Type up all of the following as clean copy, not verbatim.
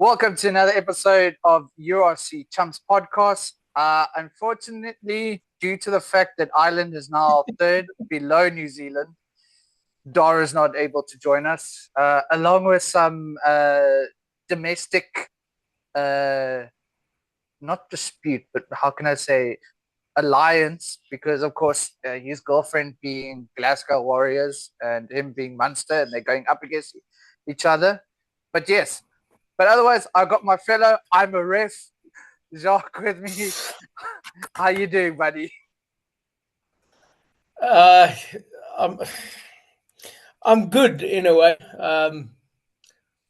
Welcome to another episode of URC Chumps podcast. Unfortunately, due to the fact that Ireland is now third below New Zealand, Dara is not able to join us, along with some domestic, not dispute, but how can I say, alliance, because of course his girlfriend being Glasgow Warriors and him being Munster, and they're going up against each other. But yes, but otherwise, I got my fellow. I'm a ref, Jacques, with me. How you doing, buddy? I'm I'm good in a way.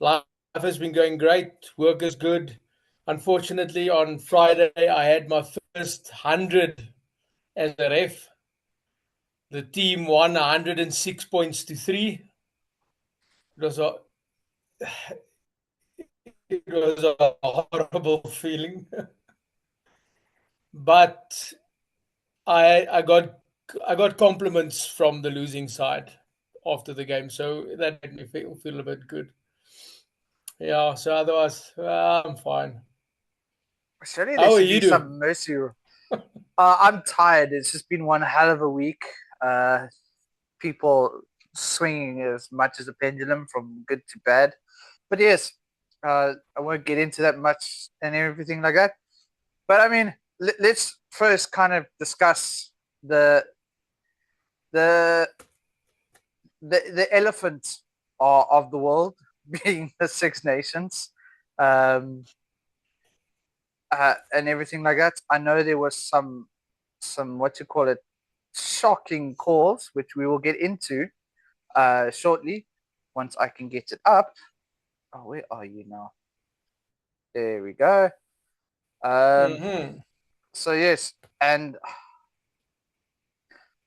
Life has been going great. Work is good. Unfortunately, on Friday I had my first 100 as a ref. The team won 106 points to 3. It was a it was a horrible feeling, but I got compliments from the losing side after the game, so that made me feel a bit good. Yeah, so otherwise, I'm fine. Surely there How are should you be doing? some mercy. I'm tired. It's just been one hell of a week. People swinging as much as a pendulum from good to bad. But yes, I won't get into that much and everything like that. But I mean, let's first kind of discuss the the the elephant of the world being the Six Nations, um, and everything like that. I know there was some what you call it shocking calls, which we will get into shortly once I can get it up. Oh, where are you now? There we go. Um, Hmm. so yes, and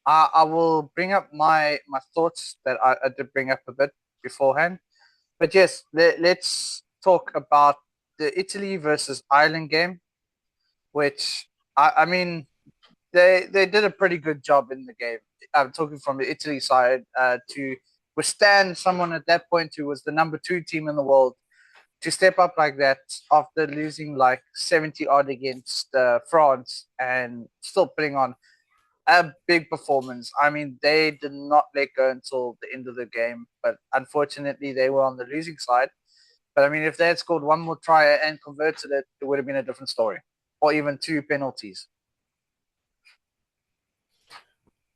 I will bring up my thoughts that I did bring up a bit beforehand. But yes, let's talk about the Italy versus Ireland game, which I mean they did a pretty good job in the game. I'm talking from the Italy side to withstand someone at that point who was the number two team in the world to step up like that after losing like 70 odd against France and still putting on a big performance. I mean, they did not let go until the end of the game, but unfortunately, they were on the losing side. But I mean, if they had scored one more try and converted it, it would have been a different story, or even two penalties.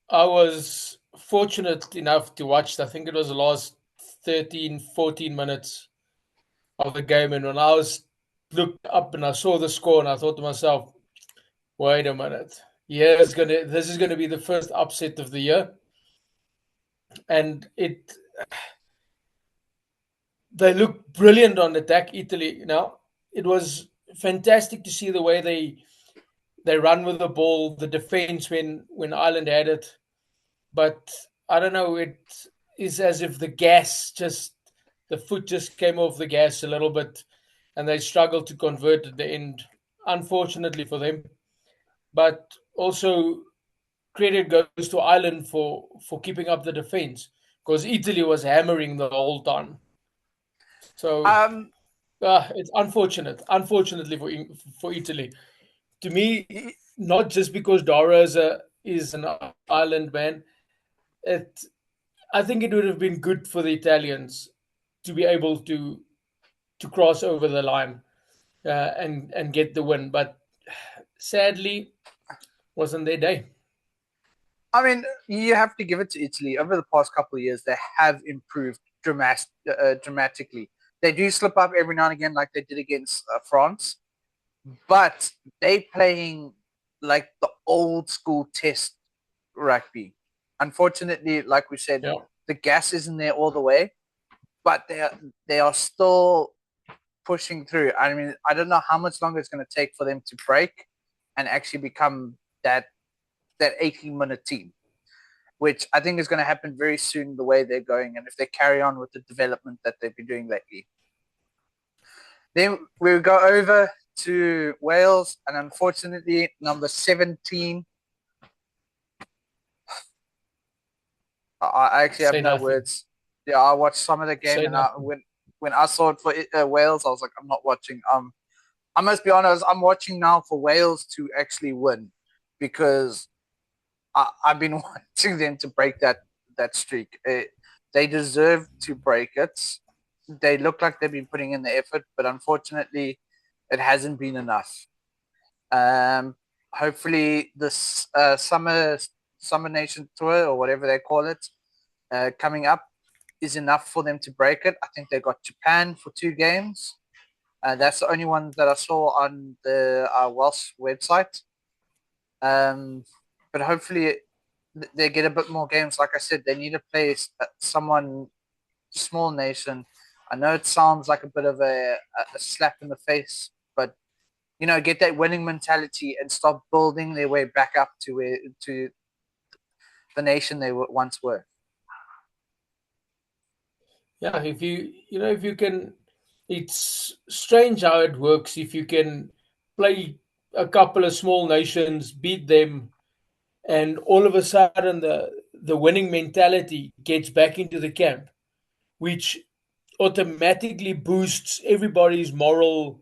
I was fortunate enough to watch, I think it was the last 13, 14 minutes of the game. And when I was looked up and I saw the score, and I thought to myself, wait a minute. This is gonna be the first upset of the year. And they look brilliant on attack, Italy. Now, it was fantastic to see the way they run with the ball, the defense when Ireland had it. But I don't know, it is as if the foot just came off the gas a little bit, and they struggled to convert at the end, unfortunately for them. But also credit goes to Ireland for keeping up the defense, because Italy was hammering the whole time. So Um, it's unfortunately for Italy. To me, y- not just because Dara is an Ireland man. It I think it would have been good for the Italians to be able to cross over the line and get the win, but sadly, wasn't their day. I mean, you have to give it to Italy. Over the past couple of years, they have improved dramatically. They do slip up every now and again, like they did against France, but they playing like the old school test rugby. Unfortunately, like we said, Yeah, the gas isn't there all the way, but they are still pushing through. I mean, I don't know how much longer it's going to take for them to break and actually become that 18-minute team, which I think is going to happen very soon. The way they're going, and if they carry on with the development that they've been doing lately, then we'll go over to Wales, and unfortunately, number 17. I actually have say no nothing. words. Yeah, I watched some of the game, Say and I nothing. when when I saw it for Wales, I was like, I'm not watching. I must be honest, I'm watching now for Wales to actually win because I've been wanting them to break that streak. They deserve to break it. They look like they've been putting in the effort, but unfortunately, it hasn't been enough. Hopefully, this summer nation tour or whatever they call it coming up is enough for them to break it. I think they got Japan for 2 games. That's the only one that I saw on the Welsh website. But hopefully they get a bit more games. Like I said, they need to play someone small nation. I know it sounds like a bit of a slap in the face, but get that winning mentality and stop building their way back up to the nation they once were. Yeah, if you can, it's strange how it works. If you can play a couple of small nations, beat them, and all of a sudden the winning mentality gets back into the camp, which automatically boosts everybody's moral.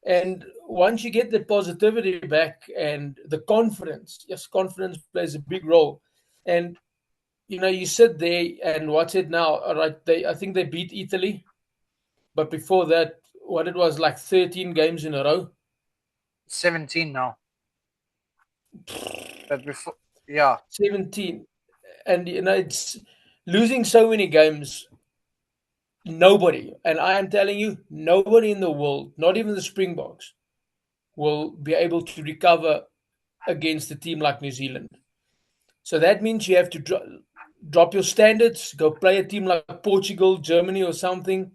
And once you get the positivity back and the confidence, yes, confidence plays a big role. And you sit there and watch it now. All right, I think they beat Italy, but before that, what it was like 13 games in a row. 17 now, but before, yeah, 17, and it's losing so many games. Nobody, and I am telling you, nobody in the world, not even the Springboks, will be able to recover against a team like New Zealand. So that means you have to drop your standards, go play a team like Portugal, Germany, or something.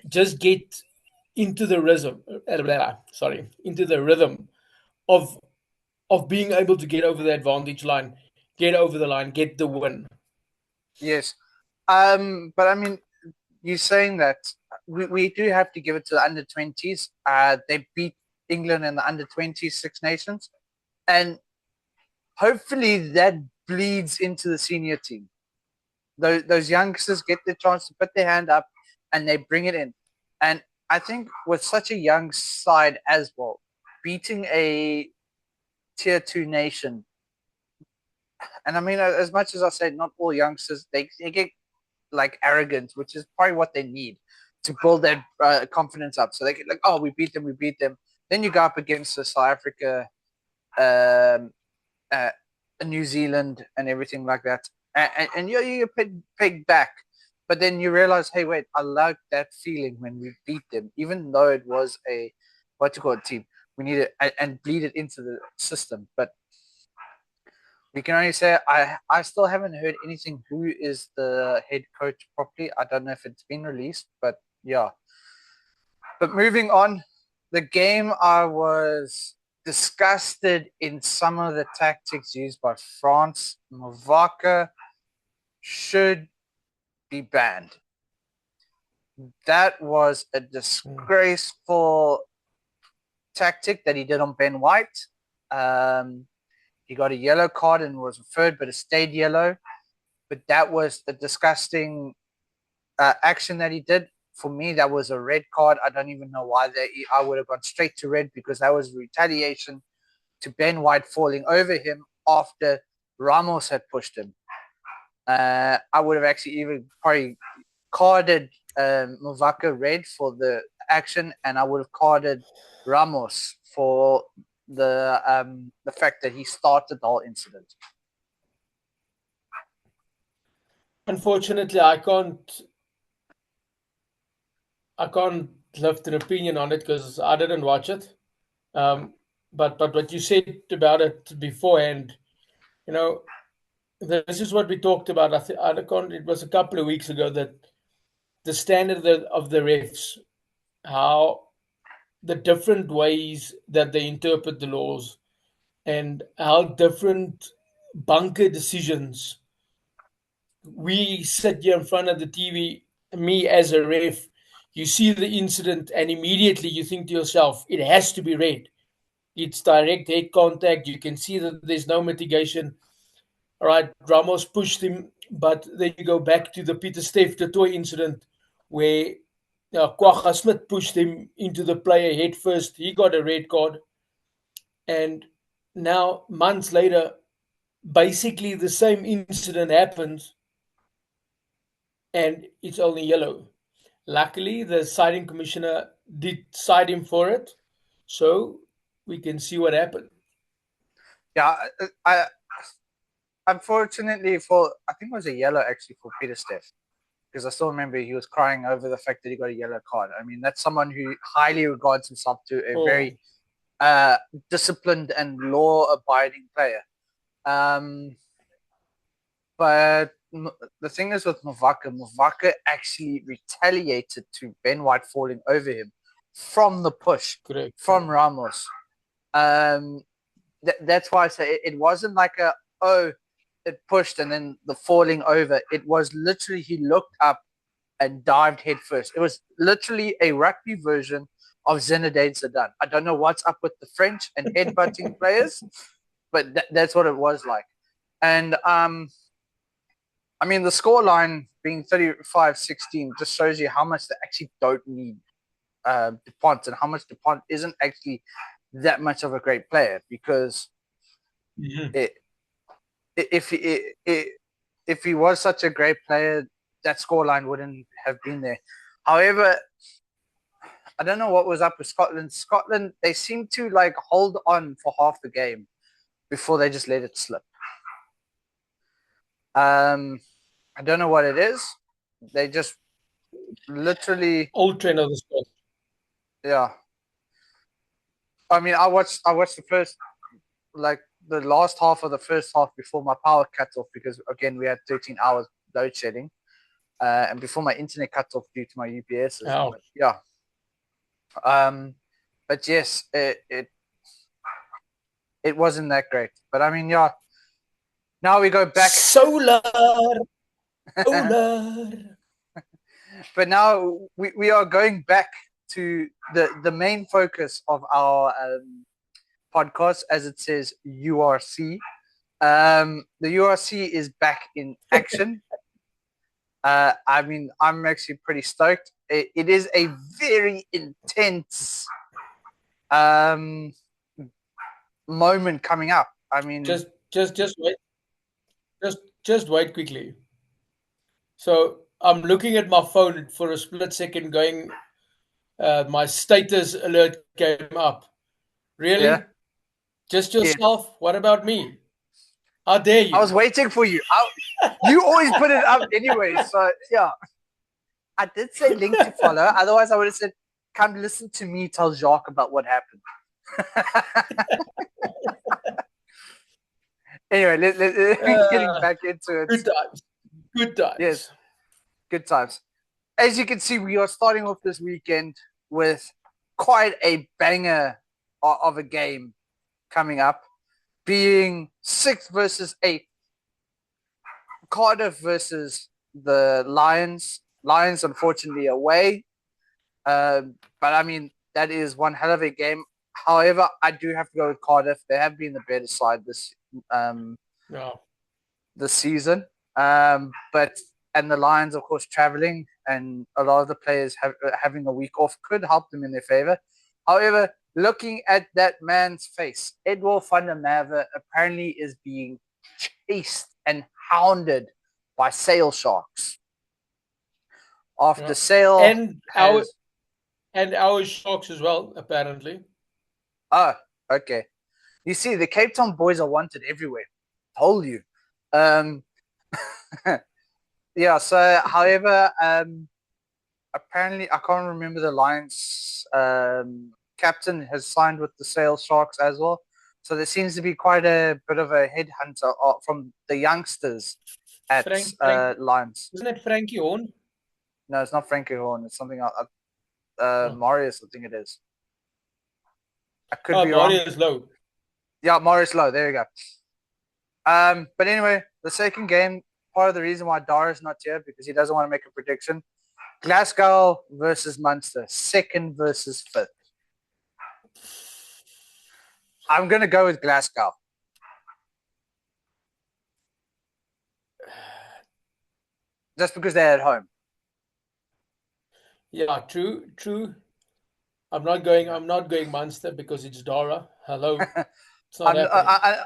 Just get into the rhythm. Into the rhythm of being able to get over the advantage line, get over the line, get the win. yes. But I mean, you're saying that we do have to give it to the under 20s. They beat England in the under 20s Six Nations, and hopefully that bleeds into the senior team. Those youngsters get the chance to put their hand up and they bring it in. And I think with such a young side as well, beating a tier 2 nation, and I mean, as much as I say, not all youngsters, they get like arrogant, which is probably what they need to build their confidence up. So they get like, oh, we beat them, we beat them. Then you go up against the South Africa, um, uh, New Zealand, and everything like that, and you're pegged back. But then you realize, hey, wait, I like that feeling when we beat them, even though it was a what you call it team. We need it and bleed it into the system. But we can only say I still haven't heard anything. Who is the head coach properly? I don't know if it's been released, but yeah. But moving on, the game I was disgusted in some of the tactics used by France. Muvaka should be banned. That was a disgraceful tactic that he did on Ben White. He got a yellow card and was referred, but it stayed yellow. But that was a disgusting action that he did. For me, that was a red card. I don't even know why I would have gone straight to red because that was retaliation to Ben White falling over him after Ramos had pushed him. I would have actually even probably carded Muvaka red for the action, and I would have carded Ramos for the fact that he started the whole incident. Unfortunately, I can't lift an opinion on it because I didn't watch it. But what you said about it beforehand, this is what we talked about. It was a couple of weeks ago that the standard of the refs, how the different ways that they interpret the laws, and how different bunker decisions. We sit here in front of the TV, me as a ref, you see the incident, and immediately you think to yourself, it has to be red. It's direct head contact. You can see that there's no mitigation. All right, Ramos pushed him, but then you go back to the Peter Steph, the toy incident, where Kwagga Smith pushed him into the player head first. He got a red card. And now, months later, basically the same incident happens and it's only yellow. Luckily, the siding commissioner did side him for it, so we can see what happened. Yeah, I unfortunately for I think it was a yellow actually for Peter Steff, because I still remember he was crying over the fact that he got a yellow card. I mean, that's someone who highly regards himself to a very disciplined and law-abiding player. But the thing is with Muvaka actually retaliated to Ben White falling over him from the push Correct. from Ramos. That's why I say it wasn't like it pushed and then the falling over. It was literally he looked up and dived headfirst. It was literally a rugby version of Zinedine Zidane. I don't know what's up with the French and headbutting players, but that's what it was like. And I mean, the scoreline being 35-16 just shows you how much they actually don't need DuPont and how much DuPont isn't actually that much of a great player, because if he was such a great player, that scoreline wouldn't have been there. However, I don't know what was up with Scotland. Scotland, they seem to like hold on for half the game before they just let it slip. I don't know what it is. They just literally old trend of the sport. Yeah. I mean, I watched the first, like the last half of the first half before my power cut off, because again we had 13 hours load shedding, and before my internet cut off due to my UPS. Oh. Yeah. But yes, it wasn't that great. But I mean, yeah. Now we go back. Solar. But now we are going back to the main focus of our podcast, as it says URC. The URC is back in action. I mean, I'm actually pretty stoked. It is a very intense moment coming up. I mean, just wait. Just wait quickly. So I'm looking at my phone for a split second, going, my status alert came up. Really? Yeah. Just yourself? Yeah. What about me? How dare you? I was waiting for you. You always put it up anyway. So, yeah. I did say link to follow. Otherwise, I would have said, come listen to me tell Jacques about what happened. Anyway, let's getting back into it. Good times. Good times. Yes, good times. As you can see, we are starting off this weekend with quite a banger of a game coming up, being 6th versus 8th. Cardiff versus the Lions. Lions, unfortunately, away. But I mean, that is one hell of a game. However, I do have to go with Cardiff. They have been the better side this season. And the Lions, of course, traveling, and a lot of the players having a week off could help them in their favor. However, looking at that man's face, Edward van der Merwe apparently is being chased and hounded by Sale Sharks. After Sale and our Sharks as well, apparently. Oh, okay. You see, the Cape Town boys are wanted everywhere. Told you. Yeah, so however, apparently I can't remember the Lions captain has signed with the Sale Sharks as well. So there seems to be quite a bit of a headhunter from the youngsters at Lions. Isn't it Frankie Horn? No, it's not Frankie Horn. It's something else. Marius, I think it is. I could be wrong. Marius Lowe. Yeah, Marius Lowe. There you go. But anyway, the second game, part of the reason why Dara's not here, because he doesn't want to make a prediction. Glasgow versus Munster, 2nd versus 5th. I'm going to go with Glasgow. Just because they're at home. Yeah, true, true. I'm not going Munster because it's Dara. Hello. It's not I'm happening.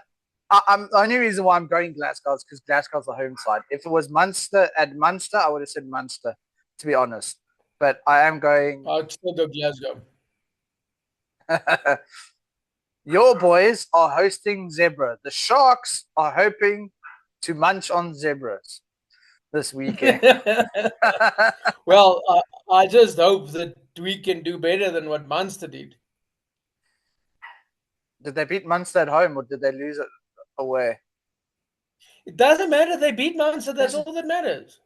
I'm the only reason why I'm going Glasgow is because Glasgow's the home side. If it was Munster at Munster, I would have said Munster, to be honest. But I am going. I'd still go Glasgow. Your boys are hosting Zebra. The Sharks are hoping to munch on zebras this weekend. Well, I just hope that we can do better than what Munster did. Did they beat Munster at home or did they lose it away? It doesn't matter. They beat Munster. That's Yes. all that matters.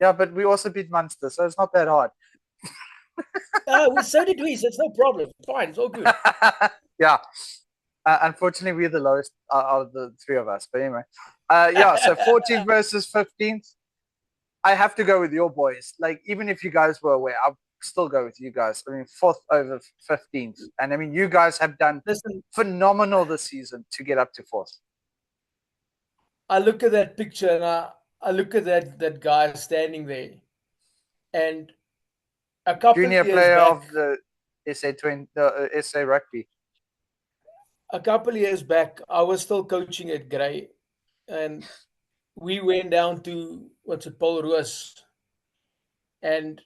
Yeah, but we also beat Munster, so it's not that hard. So did we. So it's no problem. It's fine. It's all good. Yeah. Unfortunately, we're the lowest out of the three of us. But anyway, yeah. So 14th versus 15th. I have to go with your boys. Like, even if you guys were away, I'll still go with you guys. I mean, 4th over 15th. And I mean, you guys have done Listen, phenomenal this season to get up to 4th. I look at that picture and I look at that guy standing there. And a couple Junior of years player back, of the SA Rugby. I was still coaching at Grey, and we went down to what's it, Paul Roos, and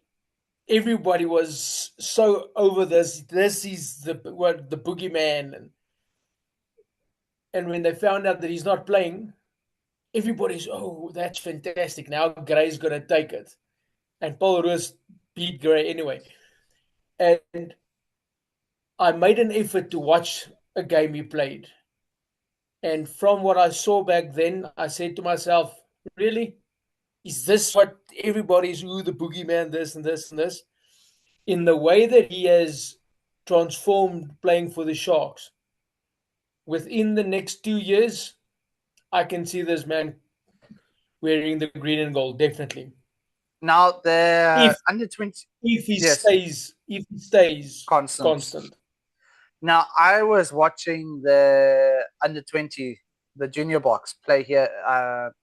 everybody was so over this. This is the boogeyman, and when they found out that he's not playing, everybody's, oh, that's fantastic. Now Grey's gonna take it, and Paul Roos beat Grey anyway. And I made an effort to watch a game he played. And from what I saw back then, I said to myself, really? Is this what everybody's, ooh, the boogeyman, this and this and this? In the way that he has transformed playing for the Sharks, within the next 2 years, I can see this man wearing the green and gold, definitely. Now they're If under 20. if he Yes, stays constant. constant. Now I was watching the under 20, the junior box play here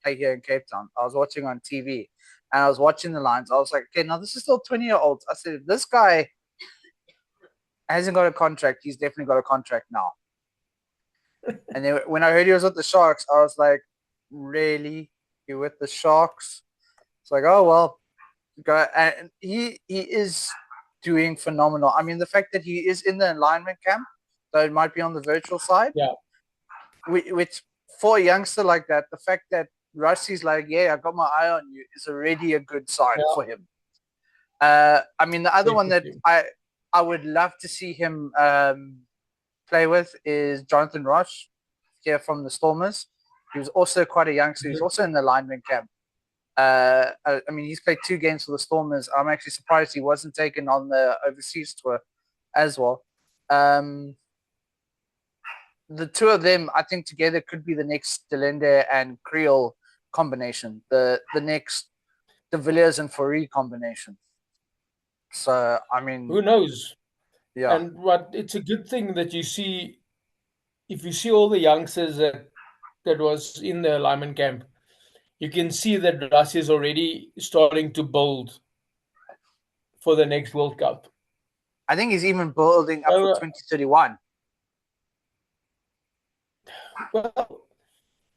in Cape Town. I was watching on TV and I was watching the lines. I was like, okay, now this is still 20-year-olds. I said, if this guy hasn't got a contract, he's definitely got a contract now. And then when I heard he was with the Sharks, I was like, really? You with the Sharks? It's like, oh well, go. And he is doing phenomenal. I mean, the fact that he is in the alignment camp, so it might be on the virtual side. Yeah. Which for a youngster like that, the fact that Rusty's like, yeah, I got my eye on you, is already a good sign for him. I mean, the other one that I would love to see him play with is Jonathan Roche here from the Stormers. He was also quite a youngster. He's also in the lineman camp. I mean, he's played 2 games for the Stormers. I'm actually surprised he wasn't taken on the overseas tour as well. The two of them, I think, together could be the next Delende and Creole combination, the next De Villiers and Fourie combination. So, I mean, who knows? Yeah. And it's a good thing that you see, if you see all the youngsters that was in the Lyman camp, you can see that Russia is already starting to build for the next World Cup. I think he's even building up for 2031. Well,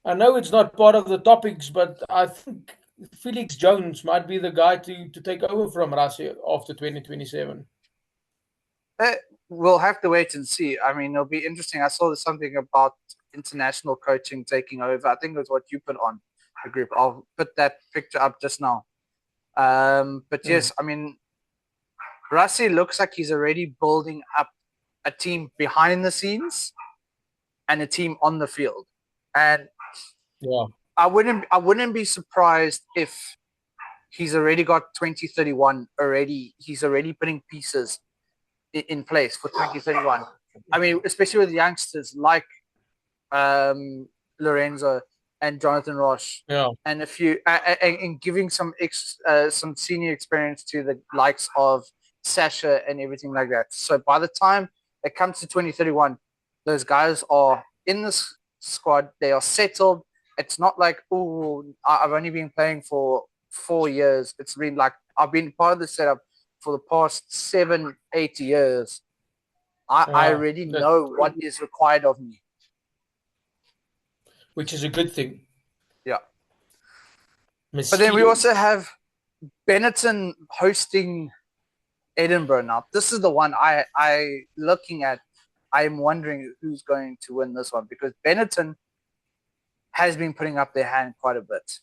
I know it's not part of the topics, but I think Felix Jones might be the guy to take over from Russia after 2027. We'll have to wait and see. I mean, it'll be interesting. I saw something about international coaching taking over. I think it was what you put on the group. I'll put that picture up just now. But yes, I mean, Rassi looks like he's already building up a team behind the scenes and a team on the field. And yeah, I wouldn't be surprised if he's already got 2031 already. He's already putting pieces in place for 2031. I mean, especially with youngsters like Lorenzo and Jonathan Roche, and a few, and giving some senior experience to the likes of Sasha and everything like that. So by the time it comes to 2031, those guys are in this squad. They are settled. It's not like, oh, I've only been playing for 4 years. It's been like I've been part of the setup for the past 7-8 years, I already know what is required of me. Which is a good thing. Yeah. Mosquitoes. But then we also have Benetton hosting Edinburgh now. This is the one I looking at. I'm wondering who's going to win this one because Benetton has been putting up their hand quite a bit.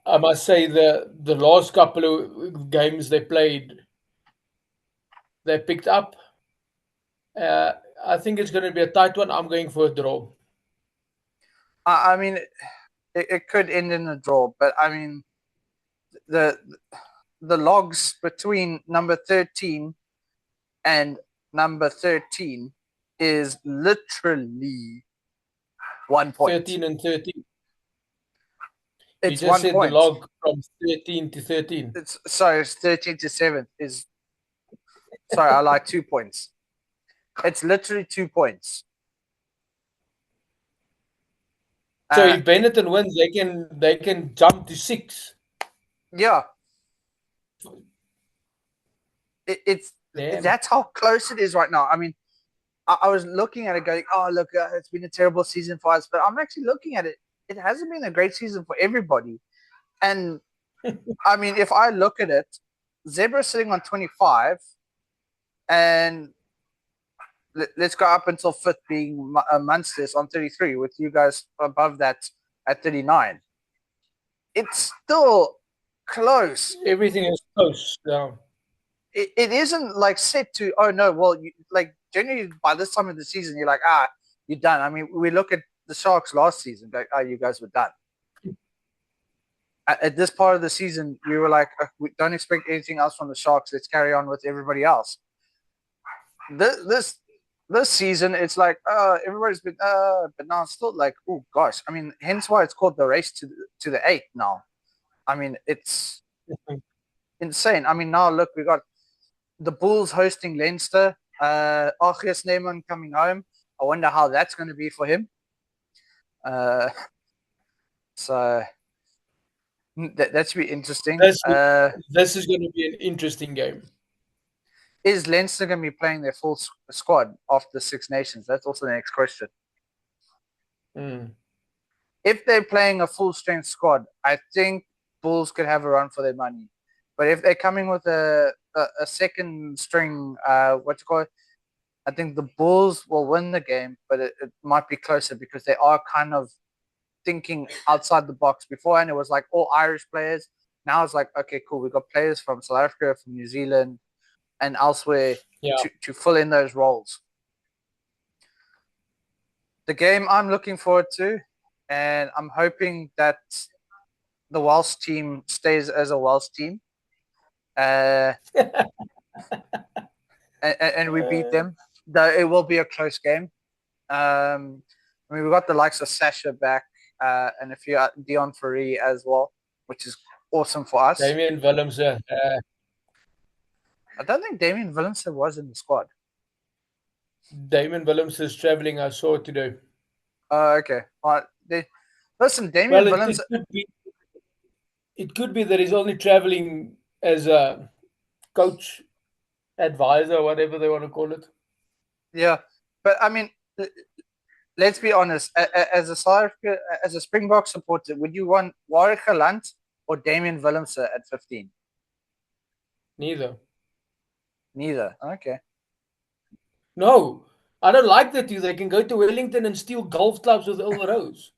I must say the last couple of games they played, they picked up. I think it's going to be a tight one. I'm going for a draw. I mean, it could end in a draw, but I mean, the logs between number 13 and number 13 is literally 1 point. 13 and 13. It's you just 1 said point. the log from 13 to 13. It's 13 to 7 is. Sorry, I like 2 points. It's literally 2 points. So if Benetton wins, they can jump to 6. Yeah. It's that's how close it is right now. I mean, I was looking at it going, oh, look, it's been a terrible season for us. But I'm actually looking at it. It hasn't been a great season for everybody. And, I mean, if I look at it, Zebra's sitting on 25. And let's go up until 5th being Munster's on 33 with you guys above that at 39. It's still close. Everything is close. Yeah. It isn't like set to, oh, no, well, like generally by this time of the season, you're like, you're done. I mean, we look at the Sharks last season, like, you guys were done. At this part of the season, we were like, we don't expect anything else from the Sharks. Let's carry on with everybody else. This season, it's like, everybody's been, but now it's still like, oh gosh. I mean, hence why it's called the race to the 8th now. I mean, it's insane. I mean, now look, we got the Bulls hosting Leinster. Archias Neyman coming home. I wonder how that's going to be for him. So that should be interesting. This is going to be an interesting game. Is Leinster going to be playing their full squad after the Six Nations? That's also the next question. If they're playing a full-strength squad, I think Bulls could have a run for their money. But if they're coming with a second string, I think the Bulls will win the game, but it might be closer because they are kind of thinking outside the box. Beforehand, it was like all Irish players. Now it's like, okay, cool. We've got players from South Africa, from New Zealand, and elsewhere to fill in those roles. The game I'm looking forward to, and I'm hoping that the Welsh team stays as a Welsh team. And we beat them. Though it will be a close game. I mean, we've got the likes of Sasha back and a few Dion Faree as well, which is awesome for us. Damien Willemse. I don't think Damien Willemse was in the squad. Damien Willemse is traveling. I saw it today. Okay. Listen, Damien Willemse. It could be that he's only traveling as a coach, advisor, whatever they want to call it. Yeah, but I mean, let's be honest. As a Springbok supporter, would you want Warwick Galant or Damien Willemse at 15? Neither. Okay. No, I don't like that. They can go to Wellington and steal golf clubs with Ilse Rose.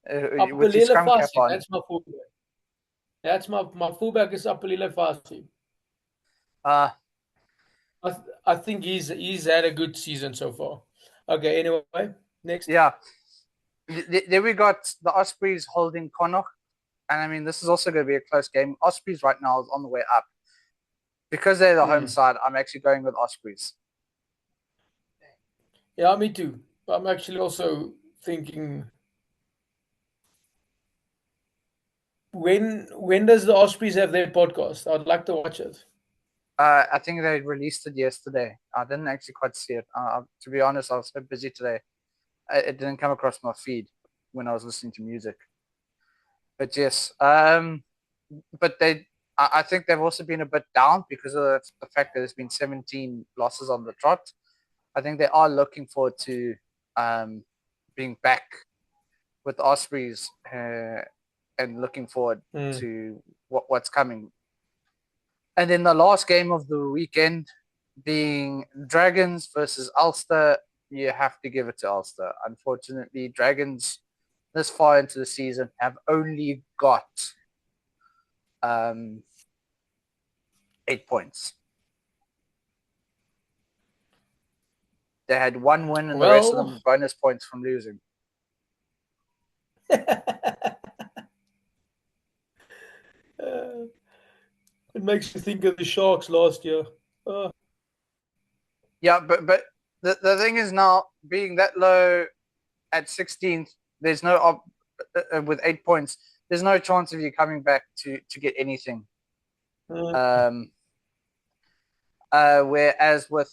With his scrum cap on. That's my fullback. That's my fullback is Apelile Fasi. I think he's had a good season so far. Okay, anyway, next. Yeah. Then we got the Ospreys holding Connacht. And I mean, this is also going to be a close game. Ospreys right now is on the way up. Because they're the home side, I'm actually going with Ospreys. Yeah, me too. I'm actually also thinking, when does the Ospreys have their podcast? I'd like to watch it. I think they released it yesterday. I didn't actually quite see it. To be honest, I was so busy today. It didn't come across my feed when I was listening to music. But yes, but I think they've also been a bit down because of the fact that there's been 17 losses on the trot. I think they are looking forward to being back with the Ospreys and looking forward to what's coming. And then the last game of the weekend being Dragons versus Ulster. You have to give it to Ulster. Unfortunately, Dragons this far into the season have only got 8 points. They had one win and the rest of them bonus points from losing. It makes you think of the Sharks last year. Yeah, but the thing is now, being that low at 16th, there's no with 8 points, there's no chance of you coming back to get anything. Whereas with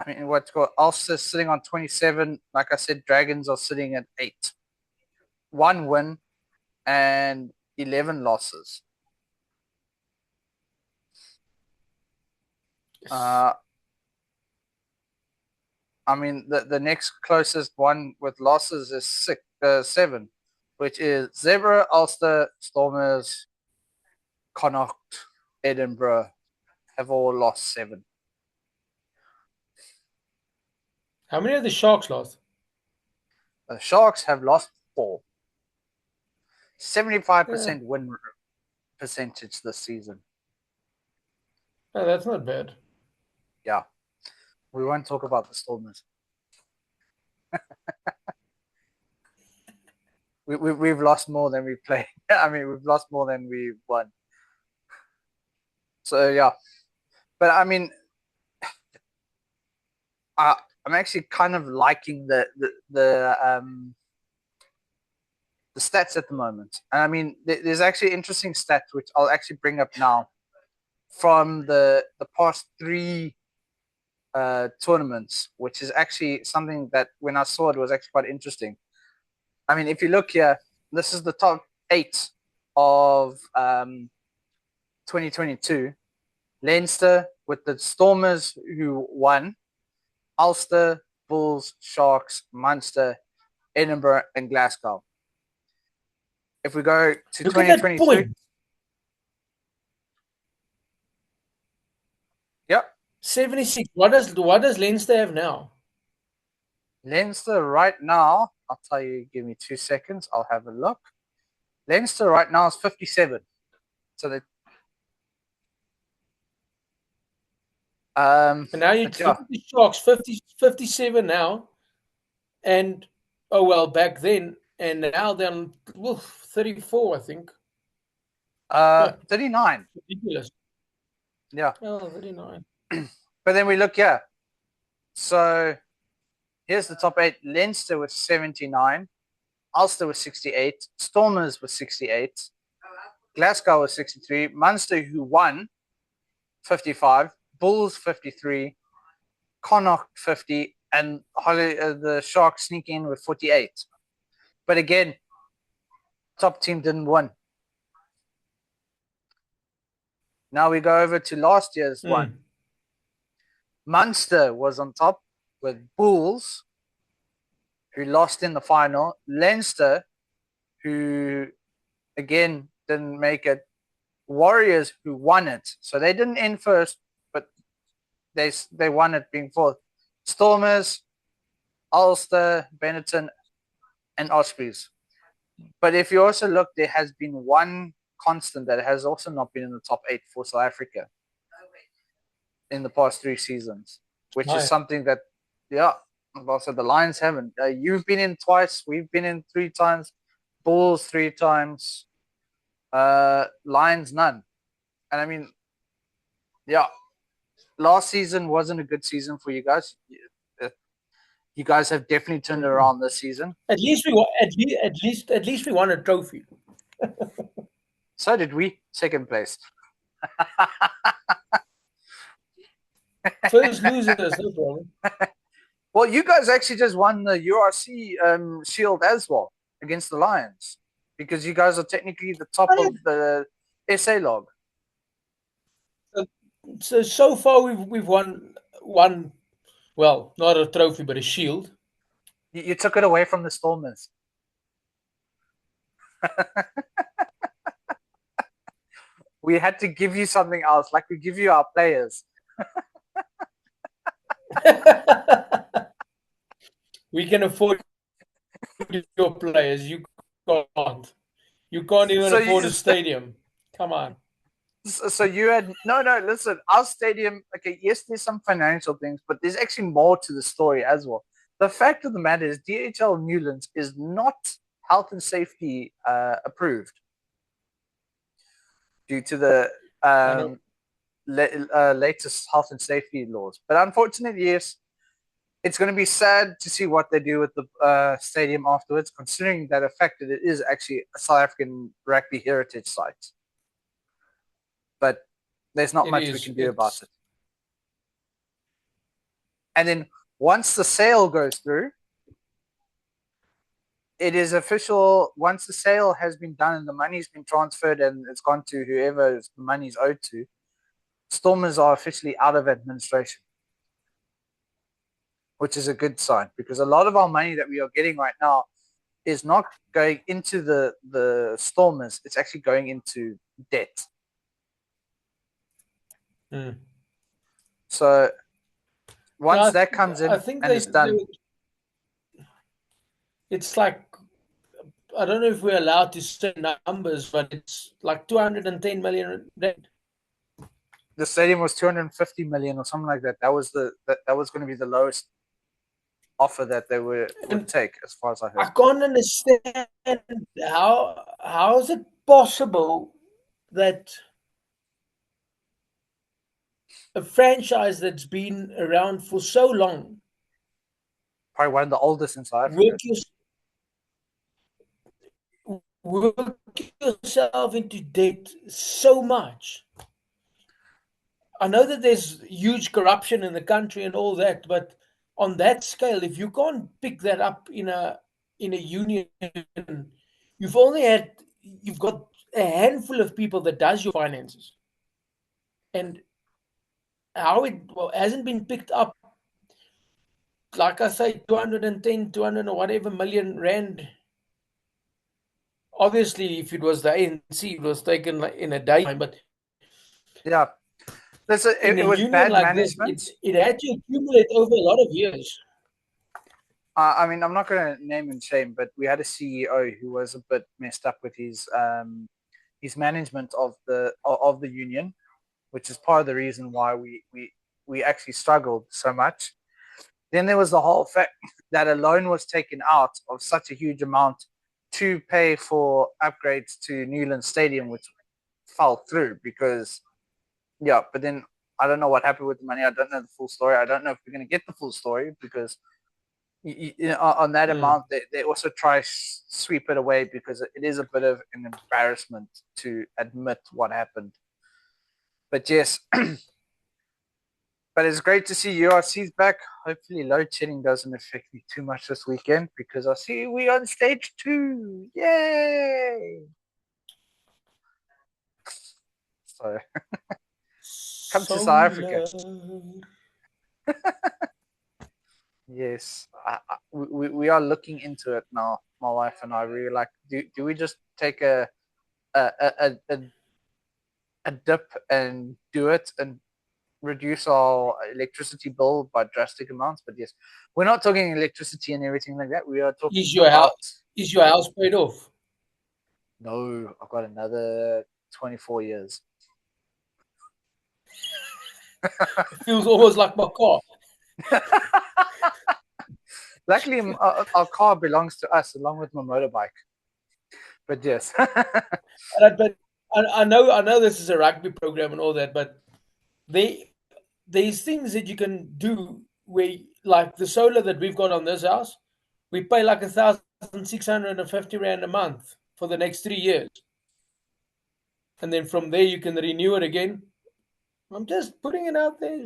I mean, what's called Ulster sitting on 27. Like I said, Dragons are sitting at 8. 1 win and 11 losses. I mean, the next closest one with losses is 7, which is Zebra, Ulster, Stormers, Connacht, Edinburgh have all lost 7. How many of the Sharks lost? The Sharks have lost 4. 75% win percentage this season. Oh, that's not bad. Yeah. We won't talk about the Stormers. We've lost more than we played. I mean, we've lost more than we won. So, yeah. But, I mean, I'm actually kind of liking the stats at the moment. And, I mean, there's actually interesting stats, which I'll actually bring up now, from the past 3 tournaments, which is actually something that when I saw it was actually quite interesting. I mean, if you look here, this is the top 8 of 2022. Leinster with the Stormers who won, Ulster, Bulls, Sharks, Munster, Edinburgh, and Glasgow. If we go to 2023. Yep. 76. What does Leinster have now? Leinster right now, I'll tell you, give me 2 seconds. I'll have a look. Leinster right now is 57. So they and now you look at the Sharks, 57 now. And back then, and now they're on 34, I think. 39. Ridiculous. Yeah. Oh, 39. But then we look here. So here's the top 8. Leinster was 79. Ulster was 68. Stormers was 68. Glasgow was 63. Munster, who won, 55. Bulls, 53. Connacht, 50. And the Sharks sneak in with 48. But again, top team didn't win. Now we go over to last year's one. Munster was on top with Bulls, who lost in the final. Leinster, who again didn't make it. Warriors, who won it. So they didn't end first, but they won it being fourth. Stormers, Ulster, Benetton, and Ospreys. But if you also look, there has been one constant that has also not been in the top 8 for South Africa in the past 3 seasons, which is something that, also the Lions haven't. You've been in twice. We've been in 3 times. Bulls 3 times. Lions none. And I mean, last season wasn't a good season for you guys. You guys have definitely turned it around this season. At least we won a trophy. So did we. 2nd place. First losers, no problem. Well, you guys actually just won the URC Shield as well against the Lions. because you guys are technically the top of the SA log. So far we've won one. Well, not a trophy, but a shield. You took it away from the Stormers. We had to give you something else, like we give you our players. We can afford your players. You can't. You can't even afford a stadium. Come on. So you had no. Listen, our stadium. Okay, yes, there's some financial things, but there's actually more to the story as well. The fact of the matter is, DHL Newlands is not health and safety approved due to the latest health and safety laws. But unfortunately, yes, it's going to be sad to see what they do with the stadium afterwards, considering that the fact that it is actually a South African rugby heritage site. But there's not much we can do about it. And then once the sale goes through, it is official. Once the sale has been done and the money's been transferred and it's gone to whoever the money's owed to, Stormers are officially out of administration, which is a good sign, because a lot of our money that we are getting right now is not going into the Stormers. It's actually going into debt. So once that comes in, I think and it's done. It's like, I don't know if we're allowed to say numbers, but it's like 210 million rand. The stadium was 250 million or something like that. That was going to be the lowest offer that they would take, as far as I heard. I can't understand how is it possible that a franchise that's been around for so long, probably one of the oldest in South Africa, work yourself into debt so much. I know that there's huge corruption in the country and all that, but on that scale, if you can't pick that up in a union, you've got a handful of people that does your finances, and how it hasn't been picked up. Like I say, 210, 200 or whatever million rand. Obviously, if it was the ANC, it was taken in a day. But yeah, it was bad like management. It had to accumulate over a lot of years. I mean, I'm not going to name and shame, but we had a CEO who was a bit messed up with his management of the union, which is part of the reason why we actually struggled so much. Then there was the whole fact that a loan was taken out of such a huge amount to pay for upgrades to Newlands Stadium, which fell through because, but then I don't know what happened with the money. I don't know the full story. I don't know if we're going to get the full story, because on that amount, they also try sweep it away, because it is a bit of an embarrassment to admit what happened. But yes, but it's great to see URC's back. Hopefully load shedding doesn't affect me too much this weekend, because I see we on stage 2. Yay! So come to South Africa. Yes, we are looking into it now. My wife and I really like. Do we just take a dip and do it and reduce our electricity bill by drastic amounts? But yes, we're not talking electricity and everything like that. We are talking Is your house paid off? No, I've got another 24 years. It feels almost like my car. Luckily, our car belongs to us along with my motorbike. But yes. But I know this is a rugby program and all that, but there's things that you can do where, like the solar that we've got on this house, we pay like 1,650 rand a month for the next 3 years, and then from there you can renew it again. I'm just putting it out there.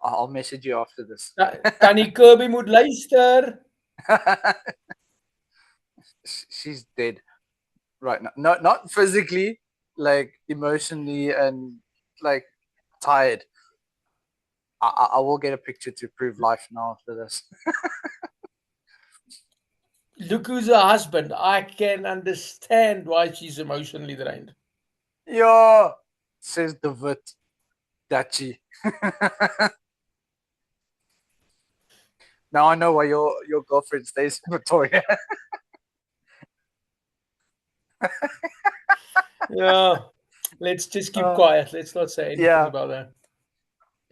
I'll message you after this. Tannie Kirby moet luister. She's dead right now. Not physically, like emotionally and like tired. I will get a picture to prove life now after this. Look who's her husband. I can understand why she's emotionally drained. Yeah, says David Dachi. Now I know why your girlfriend stays in Victoria. Yeah. Let's just keep quiet. Let's not say anything Yeah. about that.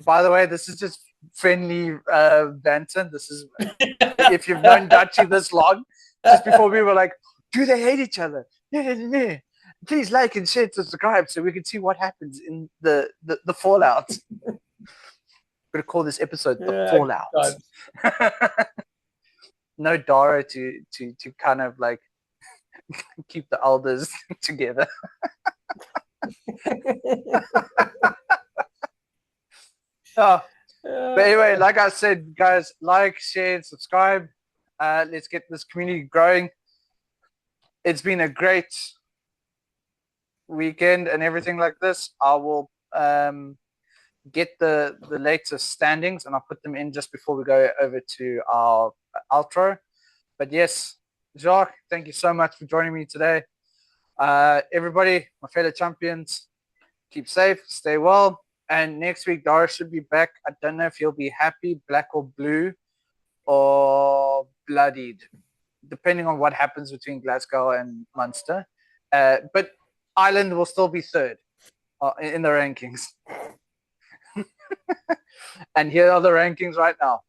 By the way, this is just friendly banter. This is if you've known Dachi this long, just before we were like, do they hate each other? Yeah. Please like and share, subscribe, so we can see what happens in the fallout. I'm gonna call this episode the fallout. No Dara to kind of like keep the elders together. Oh, but anyway, like I said, guys, like, share, and subscribe. Let's get this community growing. It's been a great weekend and everything like this. I will get the latest standings and I'll put them in just before we go over to our outro. But yes, Jacques, thank you so much for joining me today. Everybody, my fellow champions, keep safe, stay well. And next week, Doris should be back. I don't know if he'll be happy, black or blue, or bloodied, depending on what happens between Glasgow and Munster. But Ireland will still be third in the rankings. And here are the rankings right now.